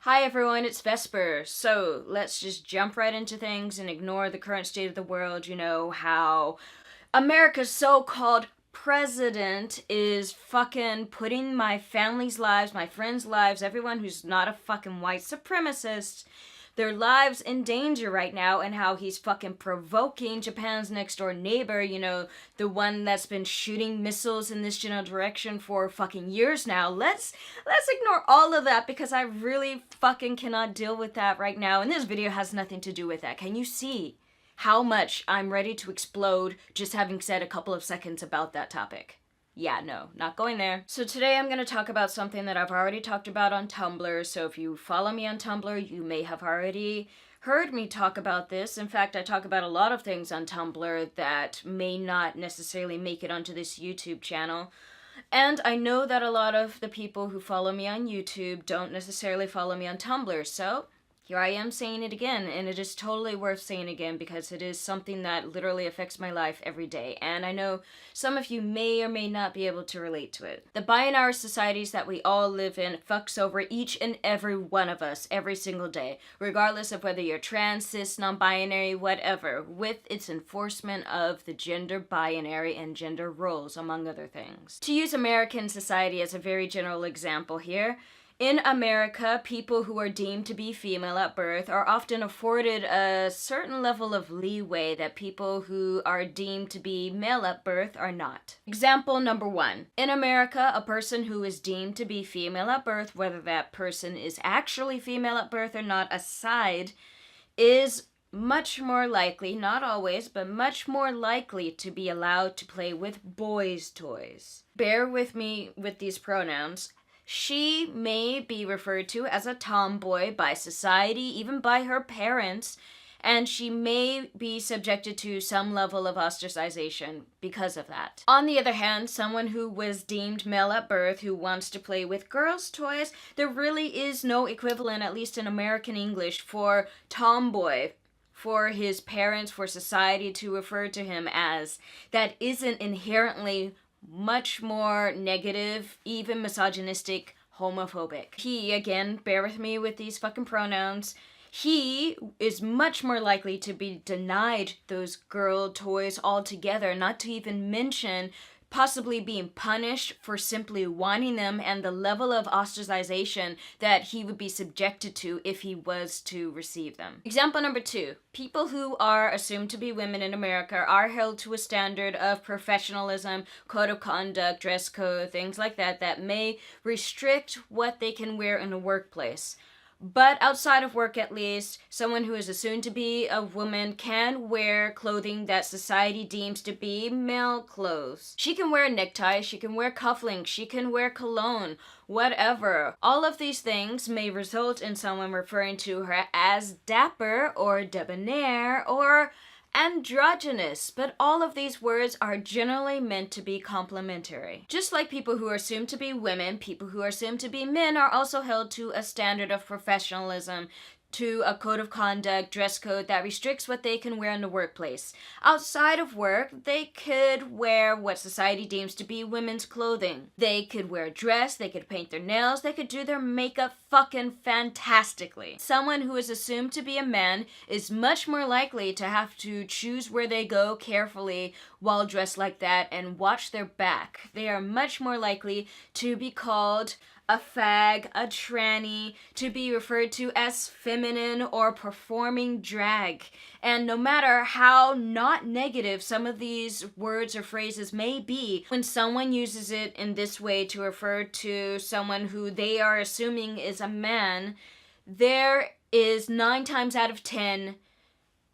Hi everyone, it's Vesper. So let's just jump right into things and ignore the current state of the world. You know, how America's so-called president is fucking putting my family's lives, my friends' lives, everyone who's not a fucking white supremacist, their lives in danger right now, and how he's fucking provoking Japan's next door neighbor, you know, the one that's been shooting missiles in this general direction for fucking years now. Let's ignore all of that because I really fucking cannot deal with that right now, and this video has nothing to do with that. Can you see how much I'm ready to explode just having said a couple of seconds about that topic? Yeah, no, not going there. So today I'm going to talk about something that I've already talked about on Tumblr, so if you follow me on Tumblr, you may have already heard me talk about this. In fact, I talk about a lot of things on Tumblr that may not necessarily make it onto this YouTube channel. And I know that a lot of the people who follow me on YouTube don't necessarily follow me on Tumblr, so here I am saying it again, and it is totally worth saying again because it is something that literally affects my life every day, and I know some of you may or may not be able to relate to it. The binary societies that we all live in fucks over each and every one of us every single day, regardless of whether you're trans, cis, non-binary, whatever, with its enforcement of the gender binary and gender roles, among other things. To use American society as a very general example here, in America, people who are deemed to be female at birth are often afforded a certain level of leeway that people who are deemed to be male at birth are not. Example number one. In America, a person who is deemed to be female at birth, whether that person is actually female at birth or not aside, is much more likely, not always, but much more likely to be allowed to play with boys' toys. Bear with me with these pronouns. She may be referred to as a tomboy by society, even by her parents, and she may be subjected to some level of ostracization because of that. On the other hand, someone who was deemed male at birth who wants to play with girls' toys, there really is no equivalent, at least in American English, for tomboy, for his parents, for society to refer to him as. That isn't inherently much more negative, even misogynistic, homophobic. He, again, bear with me with these fucking pronouns, he is much more likely to be denied those girl toys altogether, not to even mention possibly being punished for simply wanting them and the level of ostracization that he would be subjected to if he was to receive them. Example number two. People who are assumed to be women in America are held to a standard of professionalism, code of conduct, dress code, things like that, that may restrict what they can wear in the workplace. But outside of work, at least, someone who is assumed to be a woman can wear clothing that society deems to be male clothes. She can wear a necktie, she can wear cufflinks, she can wear cologne, whatever. All of these things may result in someone referring to her as dapper or debonair or androgynous, but all of these words are generally meant to be complimentary. Just like people who are assumed to be women, people who are assumed to be men are also held to a standard of professionalism, to a code of conduct, dress code that restricts what they can wear in the workplace. Outside of work, they could wear what society deems to be women's clothing. They could wear a dress, they could paint their nails, they could do their makeup fucking fantastically. Someone who is assumed to be a man is much more likely to have to choose where they go carefully while dressed like that and watch their back. They are much more likely to be called a fag, a tranny, to be referred to as feminine or performing drag. And no matter how not negative some of these words or phrases may be, when someone uses it in this way to refer to someone who they are assuming is a man, there is 9 times out of 10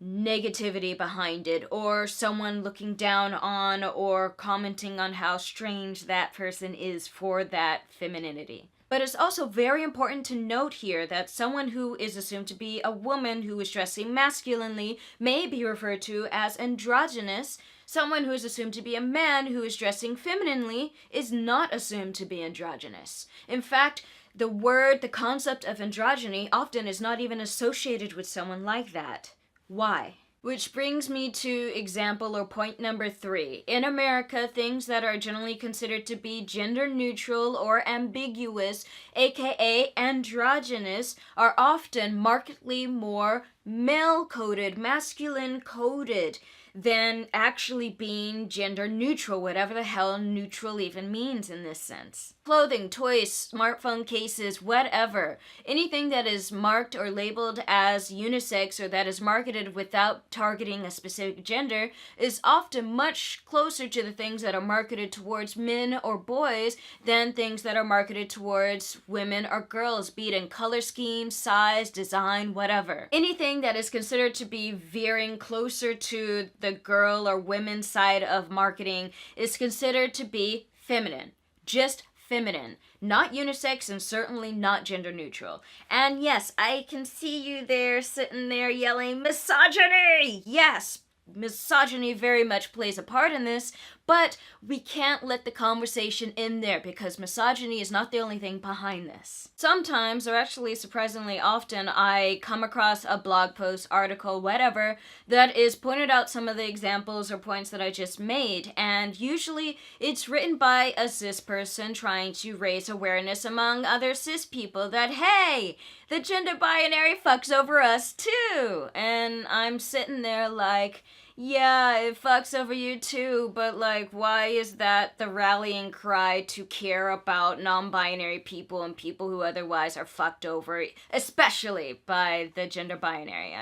negativity behind it, or someone looking down on or commenting on how strange that person is for that femininity. But it's also very important to note here that someone who is assumed to be a woman who is dressing masculinely may be referred to as androgynous. Someone who is assumed to be a man who is dressing femininely is not assumed to be androgynous. In fact, the concept of androgyny often is not even associated with someone like that. Why? Which brings me to example or point number 3. In America, things that are generally considered to be gender neutral or ambiguous, aka androgynous, are often markedly more male-coded, masculine-coded, than actually being gender neutral, whatever the hell neutral even means in this sense. Clothing, toys, smartphone cases, whatever. Anything that is marked or labeled as unisex or that is marketed without targeting a specific gender is often much closer to the things that are marketed towards men or boys than things that are marketed towards women or girls, be it in color scheme, size, design, whatever. Anything that is considered to be veering closer to the girl or women's side of marketing is considered to be feminine. Just feminine. Not unisex and certainly not gender neutral. And yes, I can see you there sitting there yelling, misogyny! Yes, misogyny very much plays a part in this, but we can't let the conversation end there because misogyny is not the only thing behind this. Sometimes, or actually surprisingly often, I come across a blog post, article, whatever, that is pointed out some of the examples or points that I just made, and usually it's written by a cis person trying to raise awareness among other cis people that, hey, the gender binary fucks over us too! And I'm sitting there like, yeah, it fucks over you too, but like, why is that the rallying cry to care about non-binary people and people who otherwise are fucked over, especially by the gender binary?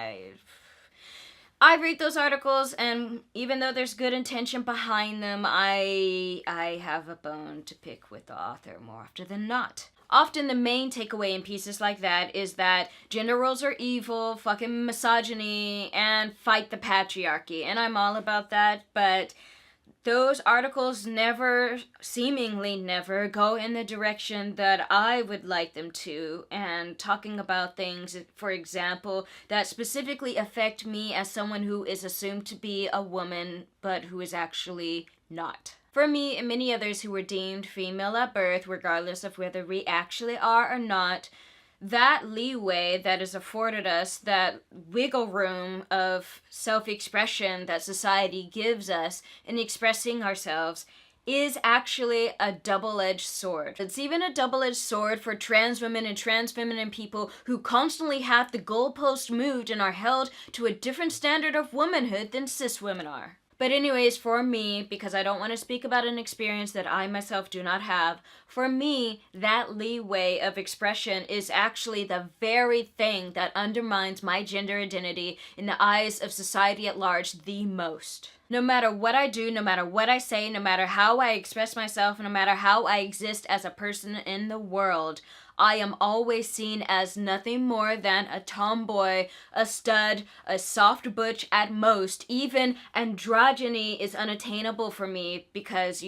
I read those articles, and even though there's good intention behind them, I have a bone to pick with the author more often than not. Often the main takeaway in pieces like that is that gender roles are evil, fucking misogyny, and fight the patriarchy. And I'm all about that, but those articles seemingly never go in the direction that I would like them to, and talking about things, for example, that specifically affect me as someone who is assumed to be a woman, but who is actually not. For me and many others who were deemed female at birth, regardless of whether we actually are or not, that leeway that is afforded us, that wiggle room of self-expression that society gives us in expressing ourselves, is actually a double-edged sword. It's even a double-edged sword for trans women and trans feminine people who constantly have the goalpost moved and are held to a different standard of womanhood than cis women are. But anyways, for me, because I don't want to speak about an experience that I myself do not have, for me, that leeway of expression is actually the very thing that undermines my gender identity in the eyes of society at large the most. No matter what I do, no matter what I say, no matter how I express myself, no matter how I exist as a person in the world, I am always seen as nothing more than a tomboy, a stud, a soft butch at most. Even androgyny is unattainable for me because,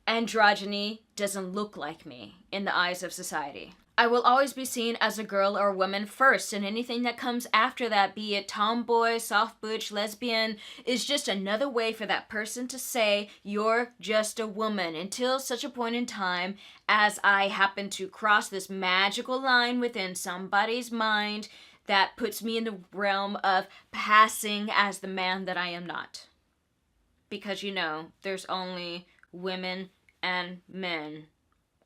androgyny doesn't look like me in the eyes of society. I will always be seen as a girl or a woman first, and anything that comes after that, be it tomboy, soft butch, lesbian, is just another way for that person to say, you're just a woman, until such a point in time as I happen to cross this magical line within somebody's mind that puts me in the realm of passing as the man that I am not. Because, there's only women and men.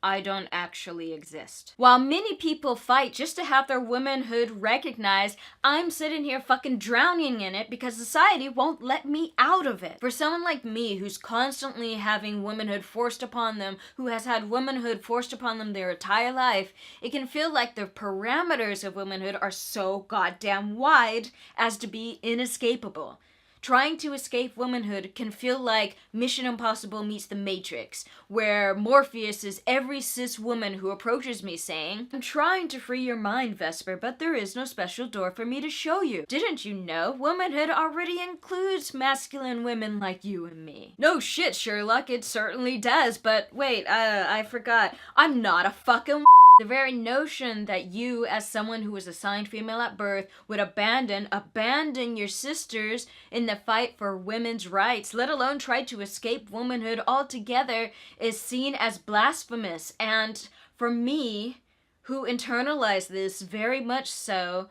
I don't actually exist. While many people fight just to have their womanhood recognized, I'm sitting here fucking drowning in it because society won't let me out of it. For someone like me who's constantly having womanhood forced upon them, who has had womanhood forced upon them their entire life, it can feel like the parameters of womanhood are so goddamn wide as to be inescapable. Trying to escape womanhood can feel like Mission Impossible meets The Matrix, where Morpheus is every cis woman who approaches me saying, I'm trying to free your mind, Vesper, but there is no special door for me to show you. Didn't you know womanhood already includes masculine women like you and me? No shit, Sherlock, it certainly does, but wait, I forgot. I'm not a fucking The very notion that you, as someone who was assigned female at birth, would abandon your sisters in the fight for women's rights, let alone try to escape womanhood altogether, is seen as blasphemous. And for me, who internalized this very much so,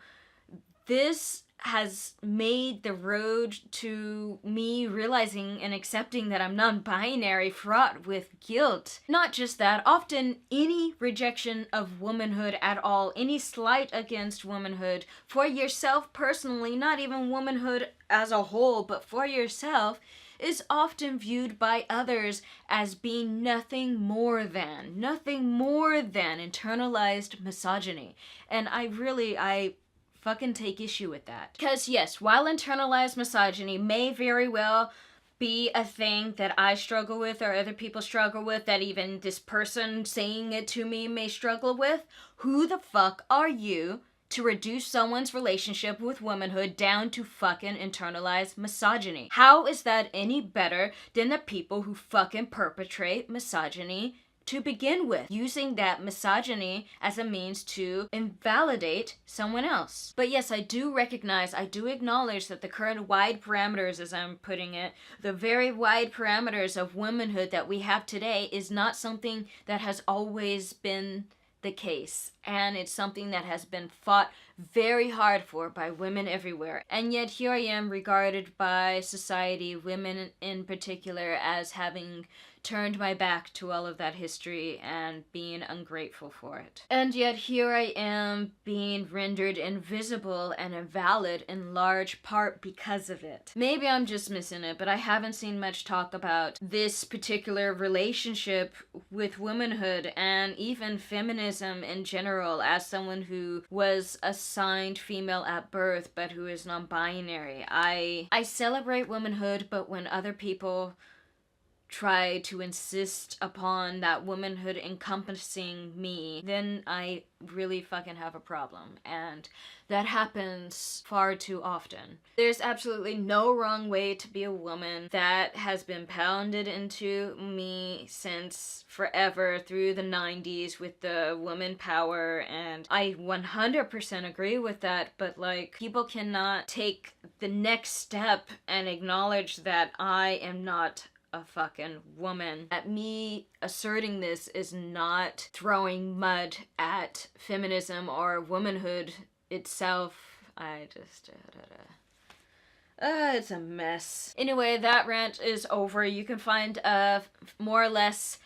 this has made the road to me realizing and accepting that I'm non-binary fraught with guilt. Not just that, often any rejection of womanhood at all, any slight against womanhood for yourself personally, not even womanhood as a whole, but for yourself, is often viewed by others as being nothing more than internalized misogyny. And I fucking take issue with that. Because yes, while internalized misogyny may very well be a thing that I struggle with or other people struggle with, that even this person saying it to me may struggle with, who the fuck are you to reduce someone's relationship with womanhood down to fucking internalized misogyny? How is that any better than the people who fucking perpetrate misogyny to begin with, using that misogyny as a means to invalidate someone else? But yes, I do acknowledge that the current wide parameters, as I'm putting it, the very wide parameters of womanhood that we have today is not something that has always been the case, and it's something that has been fought very hard for by women everywhere. And yet here I am, regarded by society, women in particular, as having turned my back to all of that history and being ungrateful for it. And yet here I am, being rendered invisible and invalid in large part because of it. Maybe I'm just missing it, but I haven't seen much talk about this particular relationship with womanhood and even feminism in general, as someone who was assigned female at birth but who is non-binary. I celebrate womanhood, but when other people try to insist upon that womanhood encompassing me, then I really fucking have a problem. And that happens far too often. There's absolutely no wrong way to be a woman. That has been pounded into me since forever, through the 90s with the woman power, and I 100% agree with that, but like, people cannot take the next step and acknowledge that I am not a fucking woman. At me asserting this is not throwing mud at feminism or womanhood itself. It's a mess. Anyway, that rant is over. You can find a more or less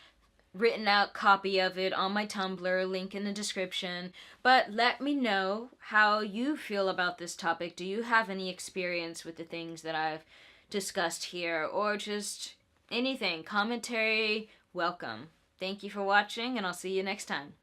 written out copy of it on my Tumblr, link in the description. But let me know how you feel about this topic. Do you have any experience with the things that I've discussed here, or just anything? Commentary, welcome. Thank you for watching, and I'll see you next time.